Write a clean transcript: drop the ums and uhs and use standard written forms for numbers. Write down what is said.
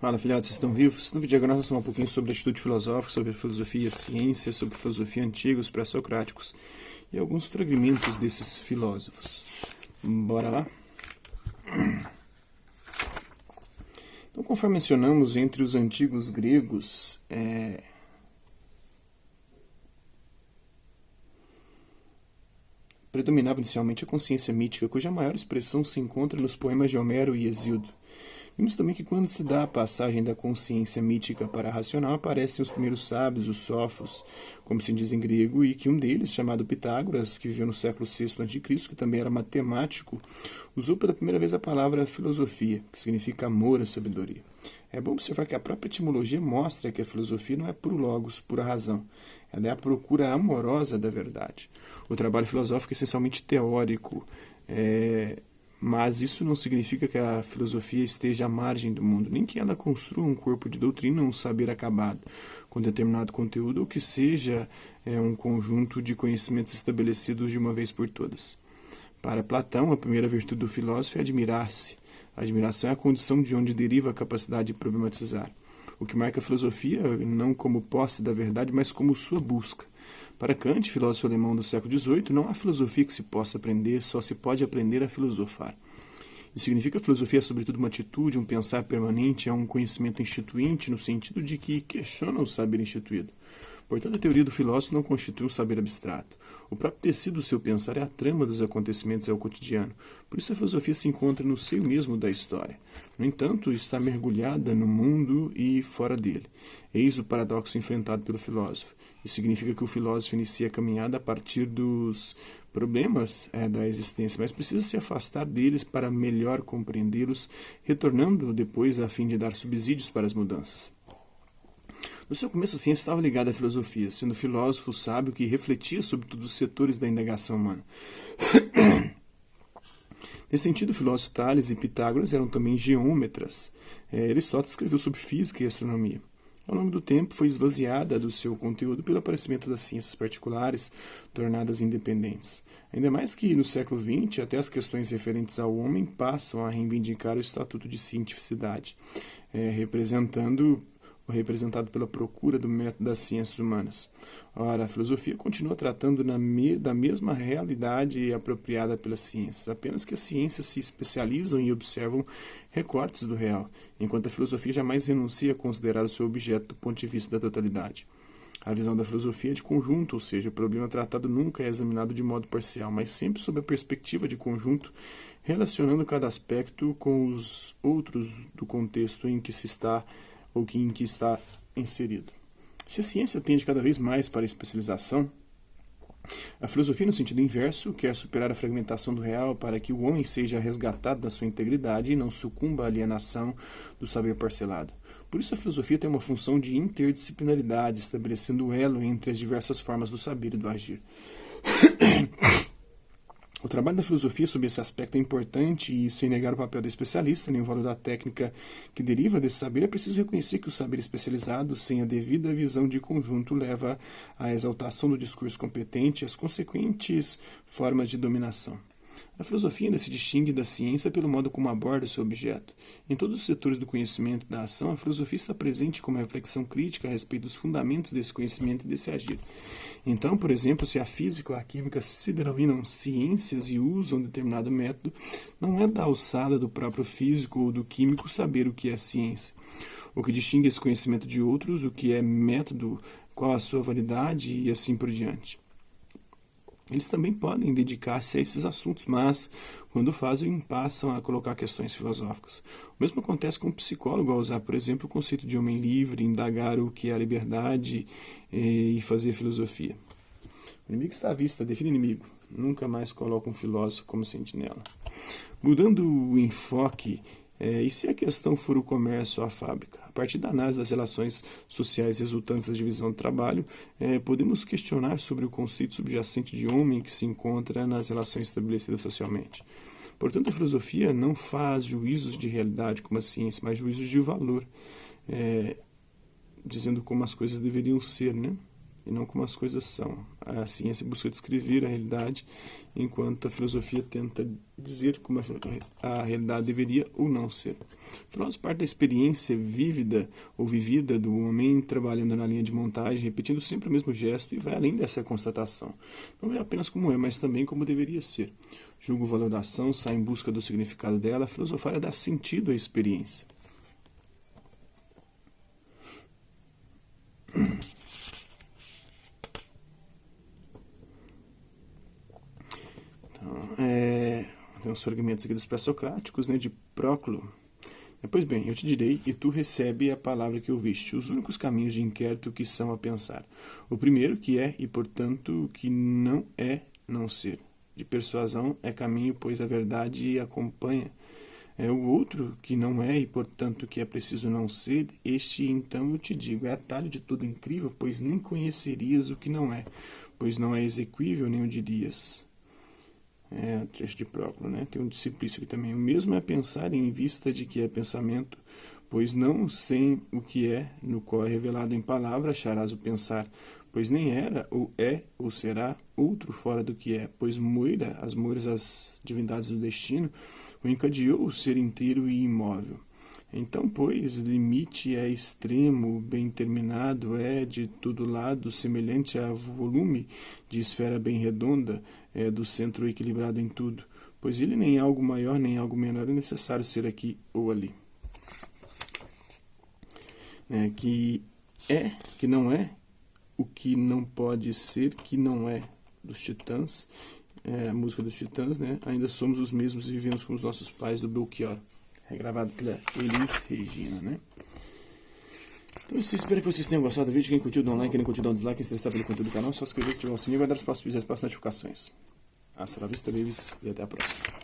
Fala, filhotes, vocês estão vivos? No vídeo agora nós vamos falar um pouquinho sobre atitude filosófica, sobre filosofia e ciência, sobre filosofia antiga, os pré-socráticos e alguns fragmentos desses filósofos. Bora lá? Então, conforme mencionamos, entre os antigos gregos, predominava inicialmente a consciência mítica, cuja maior expressão se encontra nos poemas de Homero e Hesíodo. Vimos também que quando se dá a passagem da consciência mítica para a racional, aparecem os primeiros sábios, os sófos, como se diz em grego, e que um deles, chamado Pitágoras, que viveu no século VI a.C., que também era matemático, usou pela primeira vez a palavra filosofia, que significa amor à sabedoria. É bom observar que a própria etimologia mostra que a filosofia não é puro logos, pura razão. Ela é a procura amorosa da verdade. O trabalho filosófico é essencialmente teórico, mas isso não significa que a filosofia esteja à margem do mundo, nem que ela construa um corpo de doutrina, um saber acabado, com determinado conteúdo, ou que seja um conjunto de conhecimentos estabelecidos de uma vez por todas. Para Platão, a primeira virtude do filósofo é admirar-se. A admiração é a condição de onde deriva a capacidade de problematizar. O que marca a filosofia não como posse da verdade, mas como sua busca. Para Kant, filósofo alemão do século XVIII, não há filosofia que se possa aprender, só se pode aprender a filosofar. Isso significa que a filosofia é sobretudo uma atitude, um pensar permanente, é um conhecimento instituinte, no sentido de que questiona o saber instituído. Portanto, a teoria do filósofo não constitui um saber abstrato. O próprio tecido do seu pensar é a trama dos acontecimentos ao cotidiano. Por isso a filosofia se encontra no seio mesmo da história. No entanto, está mergulhada no mundo e fora dele. Eis o paradoxo enfrentado pelo filósofo. Isso significa que o filósofo inicia a caminhada a partir dos problemas da existência, mas precisa se afastar deles para melhor compreendê-los, retornando depois a fim de dar subsídios para as mudanças. No seu começo, a ciência estava ligada à filosofia, sendo filósofo sábio que refletia sobre todos os setores da indagação humana. Nesse sentido, o filósofo Tales e Pitágoras eram também geômetras. Aristóteles escreveu sobre física e astronomia. Ao longo do tempo, foi esvaziada do seu conteúdo pelo aparecimento das ciências particulares, tornadas independentes. Ainda mais que, no século XX, até as questões referentes ao homem passam a reivindicar o estatuto de cientificidade, representado pela procura do método das ciências humanas. Ora, a filosofia continua tratando da mesma realidade apropriada pelas ciências, apenas que as ciências se especializam e observam recortes do real, enquanto a filosofia jamais renuncia a considerar o seu objeto do ponto de vista da totalidade. A visão da filosofia é de conjunto, ou seja, o problema tratado nunca é examinado de modo parcial, mas sempre sob a perspectiva de conjunto, relacionando cada aspecto com os outros do contexto em que se está ou em que está inserido. Se a ciência tende cada vez mais para a especialização, a filosofia, no sentido inverso, quer superar a fragmentação do real para que o homem seja resgatado da sua integridade e não sucumba à alienação do saber parcelado. Por isso a filosofia tem uma função de interdisciplinaridade, estabelecendo o elo entre as diversas formas do saber e do agir. O trabalho da filosofia sobre esse aspecto é importante e, sem negar o papel do especialista nem o valor da técnica que deriva desse saber, é preciso reconhecer que o saber especializado, sem a devida visão de conjunto, leva à exaltação do discurso competente e às consequentes formas de dominação. A filosofia ainda se distingue da ciência pelo modo como aborda seu objeto. Em todos os setores do conhecimento e da ação, a filosofia está presente como reflexão crítica a respeito dos fundamentos desse conhecimento e desse agir. Então, por exemplo, se a física ou a química se denominam ciências e usam determinado método, não é da alçada do próprio físico ou do químico saber o que é ciência. O que distingue esse conhecimento de outros, o que é método, qual a sua validade e assim por diante. Eles também podem dedicar-se a esses assuntos, mas, quando fazem, passam a colocar questões filosóficas. O mesmo acontece com o psicólogo ao usar, por exemplo, o conceito de homem livre, indagar o que é a liberdade e fazer filosofia. O inimigo está à vista, define inimigo. Nunca mais coloca um filósofo como sentinela. Mudando o enfoque, e se a questão for o comércio ou a fábrica? A partir da análise das relações sociais resultantes da divisão do trabalho, podemos questionar sobre o conceito subjacente de homem que se encontra nas relações estabelecidas socialmente. Portanto, a filosofia não faz juízos de realidade como a ciência, mas juízos de valor, dizendo como as coisas deveriam ser, né? e não como as coisas são. A ciência busca descrever a realidade, enquanto a filosofia tenta dizer como a realidade deveria ou não ser. O filósofo parte da experiência vívida ou vivida do homem trabalhando na linha de montagem, repetindo sempre o mesmo gesto, e vai além dessa constatação. Não é apenas como é, mas também como deveria ser. Julga o valor da ação, sai em busca do significado dela. Filosofar é dar sentido à experiência. Tem uns fragmentos aqui dos pré-socráticos, né, de Próclo. Pois bem, eu te direi, e tu recebe a palavra que ouviste, os únicos caminhos de inquérito que são a pensar. O primeiro, que é, e portanto, que não é não ser. De persuasão é caminho, pois a verdade acompanha. O outro, que não é, e portanto que é preciso não ser, este então eu te digo, é atalho de tudo incrível, pois nem conhecerias o que não é, pois não é exequível, nem o dirias. Trecho de Próclo, né? Tem um Disciplício aqui também. O mesmo é pensar em vista de que é pensamento, pois não sem o que é, no qual é revelado em palavra, acharás o pensar, pois nem era, ou é, ou será, outro fora do que é, pois moira, as divindades do destino, o encadeou o ser inteiro e imóvel. Então, pois, limite é extremo, bem terminado, é de todo lado, semelhante a volume de esfera bem redonda, é do centro equilibrado em tudo, pois ele nem algo maior nem algo menor é necessário ser aqui ou ali. Que não é, o que não pode ser, que não é, dos Titãs, a música dos Titãs, né? Ainda somos os mesmos e vivemos como os nossos pais, do Belchior. Regravado pela Elis Regina, né? Então, eu espero que vocês tenham gostado do vídeo. Quem curtiu, dá um like. Quem não curtiu, dá um dislike. Quem se interessar pelo conteúdo do canal, só se inscrever, ativar o sininho e vai dar os próximos vídeos, as próximas notificações. Hasta la vista, babies, e até a próxima.